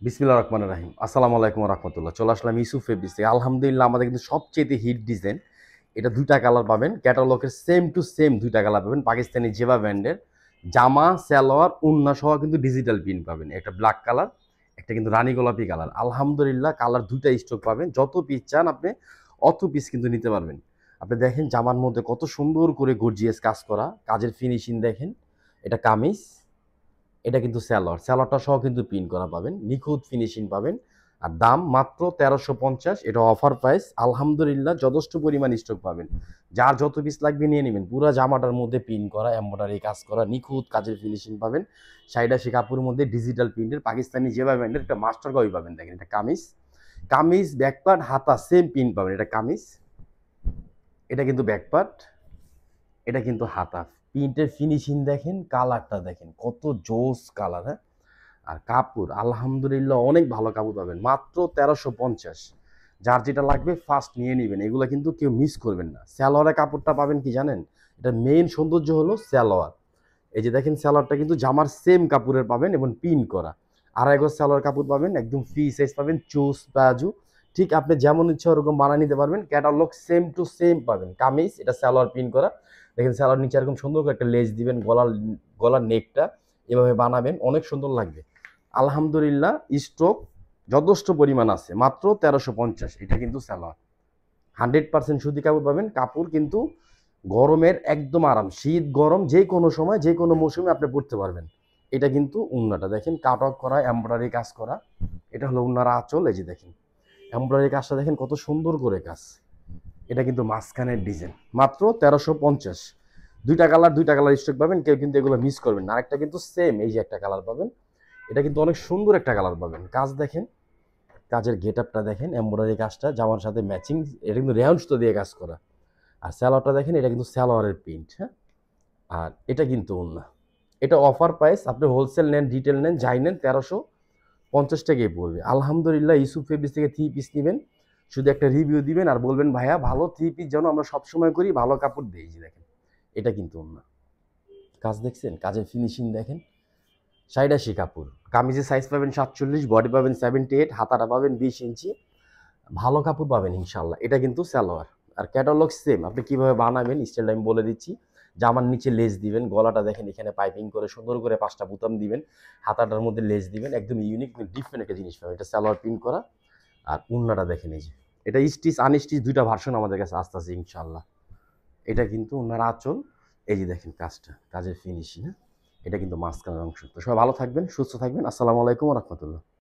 বিসমিল্লাহির রহমানির রহিম। আসসালামু আলাইকুম ওয়া রাহমাতুল্লাহ। চলে আসলাম ইউসুফ ফেব্রিক্স থেকে। আলহামদুলিল্লাহ আমাদের কিন্তু সবচেয়ে হিট ডিজাইন। এটা ২ টা কালার পাবেন। ক্যাটালগের সেম টু সেম ২ টা কালার পাবেন। পাকিস্তানি জেবা ব্র্যান্ডের জামা, সালোয়ার, ওড়না সহ কিন্তু ডিজিটাল প্রিন্ট পাবেন। একটা ব্ল্যাক কালার, একটা কিন্তু রানী গোলাপি কালার। আলহামদুলিল্লাহ কালার ২ টা স্টক পাবেন। যত পিস চান আপনি অত পিস কিন্তু নিতে পারবেন। আপনি দেখেন জামার মধ্যে কত সুন্দর করে গর্জিয়াস কাজ করা, কাজের ফিনিশিং দেখেন। এটা কামিজ, এটা কিন্তু স্যালোয়ারটা সহ কিন্তু প্রিন্ট করা পাবেন, নিখুঁত ফিনিশিং পাবেন। আর দাম মাত্র ১৩৫০। এটা অফার প্রাইস। আলহামদুলিল্লাহ যথেষ্ট পরিমাণ স্টক পাবেন। যার যত পিস লাগবে নিয়ে নেবেন। পুরো জামাটার মধ্যে প্রিন্ট করা, এমব্রয়ডারি কাজ করা, নিখুঁত কাজের ফিনিশিং পাবেন। সাইডা সে কাপড়ের মধ্যে ডিজিটাল প্রিন্টের পাকিস্তানি জেবা ব্র্যান্ডের একটা মাস্টার কপি পাবেন। দেখেন এটা কামিজ, কামিজ ব্যাকপার্ট হাতা সেম প্রিন্ট পাবেন। এটা কামিজ, এটা কিন্তু ব্যাকপার্ট, এটা কিন্তু হাতা। প্রিন্টের ফিনিশিং দেখেন, কালারটা দেখেন কত জোস কালার। হ্যাঁ, আর কাপড় আলহামদুলিল্লাহ অনেক ভালো কাপড় পাবেন মাত্র ১৩৫০। যার যেটা লাগবে ফার্স্ট নিয়ে নেবেন, এগুলো কিন্তু কেউ মিস করবেন না। সালোয়ারের কাপড়টা পাবেন কি জানেন, এটা মেইন সৌন্দর্য হলো সালোয়ার। এই যে দেখেন সালোয়ারটা কিন্তু জামার সেম কাপড়ের পাবেন এবং পিন করা। আড়াই গজ সালোয়ার কাপড় পাবেন, একদম ফ্রি সাইজ পাবেন, চুজ বাজু ঠিক আপনি যেমন ইচ্ছা ওরকম বানিয়ে নিতে পারবেন। ক্যাটালগ সেম টু সেম পাবেন। কামিজ, এটা সালোয়ার পিন করা। দেখেন সালোয়ার নিচে এরকম সুন্দর করে একটা লেস দিবেন, গলার নেকটা এভাবে বানাবেন, অনেক সুন্দর লাগবে। আলহামদুলিল্লাহ স্টক যথেষ্ট পরিমাণ আছে, মাত্র ১৩৫০। এটা কিন্তু সালোয়ার 100% সুতি কাপড় পাবেন। কাপড় কিন্তু গরমের একদম আরাম, শীত গরম যে কোনো সময় যে কোনো মৌসুমে আপনি পরতে পারবেন। এটা কিন্তু উন্নাটা দেখেন, কাট ওয়ার্ক করা, এমব্রয়ডারি কাজ করা। এটা হলো উন্নার আঁচল। এই যে দেখেন এমব্রয়ডারি কাজটা দেখেন কত সুন্দর করে কাজ। এটা কিন্তু মাঝখানের ডিজাইন, মাত্র ১৩৫০। ২টা কালার স্টক পাবেন, কেউ কিন্তু এগুলো মিস করবেন না। আরেকটা কিন্তু সেম, এই যে একটা কালার পাবেন, এটা কিন্তু অনেক সুন্দর একটা কালার পাবেন। কাজ দেখেন, কাজের গেট আপটা দেখেন, এমব্রয়ডারি কাজটা জামার সাথে ম্যাচিং। এটা কিন্তু রেয়ন সুতো দিয়ে কাজ করা। আর সালোয়ারটা দেখেন, এটা কিন্তু সালোয়ারের প্রিন্ট। হ্যাঁ, আর এটা কিন্তু ওড়না। এটা অফার প্রাইস, আপনি হোলসেল নেন রিটেল নেন যাই নেন ১৩৫০ টাকাই পড়বে। আলহামদুলিল্লাহ ইউসুফ ফেব্রিক্স থেকে 3 পিস নেবেন, শুধু একটা রিভিউ দিবেন আর বলবেন ভাইয়া ভালো 3 পিস যেন আমরা সবসময় করি, ভালো কাপড় দিই। যে দেখেন এটা কিন্তু ওড়না। কাজ দেখছেন, কাজের ফিনিশিং দেখেন। সাইডা সে কাপড়, কামিজের সাইজ পাবেন ৪৭, বডি পাবেন 78, হাতাটা পাবেন ২০ ইঞ্চি। ভালো কাপড় পাবেন ইনশাল্লাহ। এটা কিন্তু সালোয়ার। আর ক্যাটালগ সেম, আপনি কিভাবে বানাবেন স্টাইলটা আমি বলে দিচ্ছি। জামার নিচে লেস দিবেন, গলাটা দেখেন এখানে পাইপিং করে সুন্দর করে ৫টা বুতাম দিবেন, হাতাটার মধ্যে লেস দিবেন, একদম ইউনিক ডিফারেন্ট একটা জিনিস পাবেন। এটা সালোয়ার প্রিন্ট করা। আর উন্নাটা দেখেন, এই যে এটা স্টিচ আনস্টিচ ২টা ভার্সন আমাদের কাছে আসতে আছে ইনশাল্লাহ। এটা কিন্তু উন্নার আঁচল। এই যে দেখেন কাজটা, কাজের ফিনিশিং। হ্যাঁ, এটা কিন্তু মাঝখানের অংশ। তো সবাই ভালো থাকবেন, সুস্থ থাকবেন। আসসালামু আলাইকুম ওয়া রাহমাতুল্লাহ।